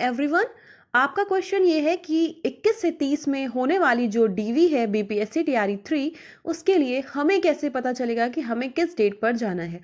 Everyone. आपका question ये है कि 21 से 30 में होने वाली जो डीवी है बीपीएससी टीआरई 3, उसके लिए हमें कैसे पता चलेगा कि हमें किस डेट पर जाना है।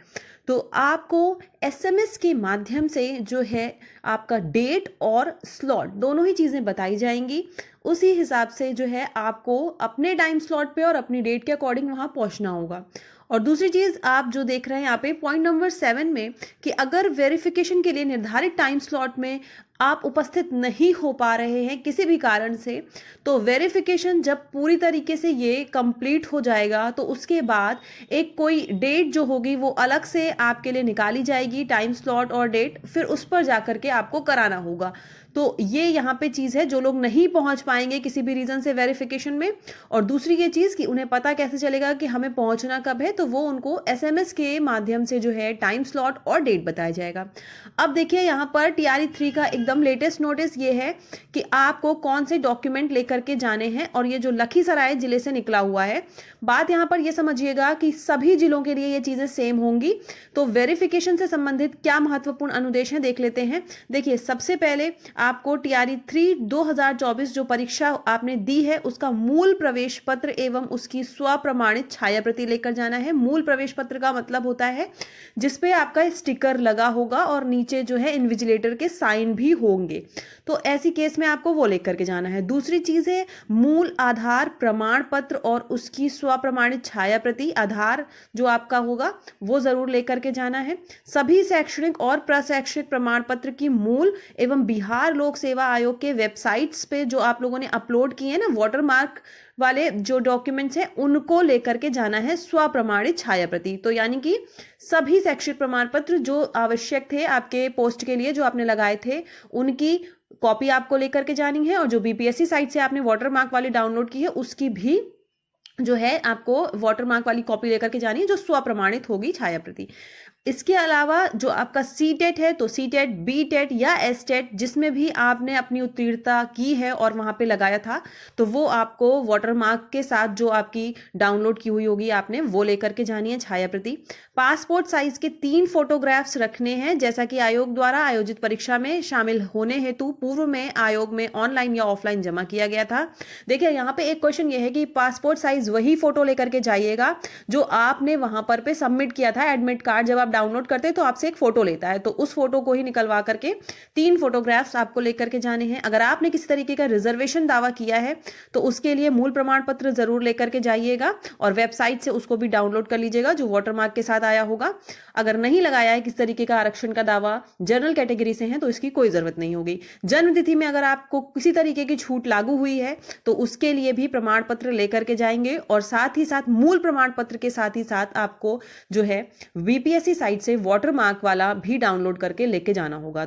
तो आपको एसएमएस के माध्यम से जो है आपका डेट और स्लॉट दोनों ही चीज़ें बताई जाएंगी। उसी हिसाब से जो है आपको अपने टाइम स्लॉट पे और अपनी डेट के अकॉर्डिंग वहाँ पहुँचना होगा। और दूसरी चीज़ आप जो देख रहे हैं यहाँ पे पॉइंट नंबर 7 में कि अगर वेरिफिकेशन के लिए निर्धारित टाइम स्लॉट में आप उपस्थित नहीं हो पा रहे हैं किसी भी कारण से, तो वेरिफिकेशन जब पूरी तरीके से ये कंप्लीट हो जाएगा तो उसके बाद एक कोई डेट जो होगी वो अलग से आपके लिए निकाली जाएगी, टाइम स्लॉट और डेट, फिर उस पर जाकर के आपको कराना होगा। तो ये यहाँ पे चीज़ है, जो लोग नहीं पहुंच पाएंगे किसी भी रीज़न से वेरिफिकेशन में। और दूसरी ये चीज़ कि उन्हें पता कैसे चलेगा कि हमें पहुंचना कब है, तो वो उनको एसएमएस के माध्यम से जो है टाइम स्लॉट और डेट बताया जाएगा। अब देखिए यहाँ पर टीआरई 3 का एकदम लेटेस्ट नोटिस ये है कि आपको कौन से डॉक्यूमेंट लेकर के जाने हैं, और ये जो लखीसराय जिले से निकला हुआ है। बात यहाँ पर ये समझिएगा कि सभी जिलों के लिए ये चीज़ें सेम होंगी। तो वेरिफिकेशन से संबंधित क्या महत्वपूर्ण अनुदेश हैं देख लेते हैं। देखिए, सबसे पहले आपको टीआरई 3 2024 जो परीक्षा आपने दी है उसका मूल प्रवेश पत्र एवं उसकी स्वप्रमाणित छाया प्रति लेकर जाना है। मूल प्रवेश पत्र का मतलब होता है जिसपे आपका स्टिकर लगा होगा और नीचे जो है इन्विजिलेटर के साइन भी होंगे। तो ऐसी केस में आपको वो लेकर के जाना है। दूसरी चीज है मूल आधार प्रमाण पत्र और उसकी स्वप्रमाणित छाया प्रति, आधार जो आपका होगा वो जरूर लेकर के जाना है। सभी शैक्षणिक और प्रशैक्षणिक प्रमाण पत्र की मूल एवं बिहार लोक सेवा आयोग के वेबसाइट्स पे जो आप लोगों ने अपलोड किए हैं ना वाटरमार्क वाले जो डॉक्यूमेंट्स हैं, उनको लेकर के जाना है स्वप्रमाणित छाया प्रति। तो यानी कि सभी शैक्षिक प्रमाण पत्र जो आवश्यक थे आपके पोस्ट के लिए जो आपने लगाए थे, उनकी कॉपी आपको लेकर के जानी है। और जो बीपीएससी साइट से आपने वाटरमार्क वाली डाउनलोड की है उसकी भी जो है आपको वाटरमार्क वाली कॉपी लेकर के जानी है जो स्वप्रमाणित होगी छाया प्रति। इसके अलावा जो आपका सी टेट है, तो सी टेट, बी टेट या एस टेट जिसमें भी आपने अपनी उत्तीर्णता की है और वहां पे लगाया था, तो वो आपको वाटरमार्क के साथ जो आपकी डाउनलोड की हुई होगी आपने वो लेकर के जानी है छाया प्रति। पासपोर्ट साइज के 3 फोटोग्राफ्स रखने हैं, जैसा कि आयोग द्वारा आयोजित परीक्षा में शामिल होने हेतु पूर्व में आयोग में ऑनलाइन या ऑफलाइन जमा किया गया था। देखिए यहाँ पे एक क्वेश्चन ये है कि पासपोर्ट साइज वही फोटो लेकर के जाइएगा जो आपने वहां पर पे सबमिट किया था। एडमिट कार्ड जब आप डाउनलोड करते हैं तो आपसे एक फोटो लेता है, तो उस फोटो को ही निकलवा करके 3 फोटोग्राफ्स आपको लेकर के जाने हैं। अगर आपने किसी तरीके का रिजर्वेशन दावा किया है तो उसके लिए मूल प्रमाण पत्र जरूर लेकर के जाइएगा और वेबसाइट से उसको भी डाउनलोड कर लीजिएगा जो वाटरमार्क के साथ आया होगा। अगर नहीं लगाया है किस तरीके का आरक्षण का दावा, जनरल कैटेगरी से हैं, तो इसकी कोई जरूरत नहीं होगी। जन्म तिथि में अगर आपको किसी तरीके की छूट लागू हुई है तो उसके लिए भी प्रमाण पत्र लेकर के जाएंगे, और साथ ही साथ मूल प्रमाण पत्र के साथ ही साथ आपको जो है बीपीएससी साइट से वाटरमार्क वाला भी डाउनलोड करके लेके जाना होगा।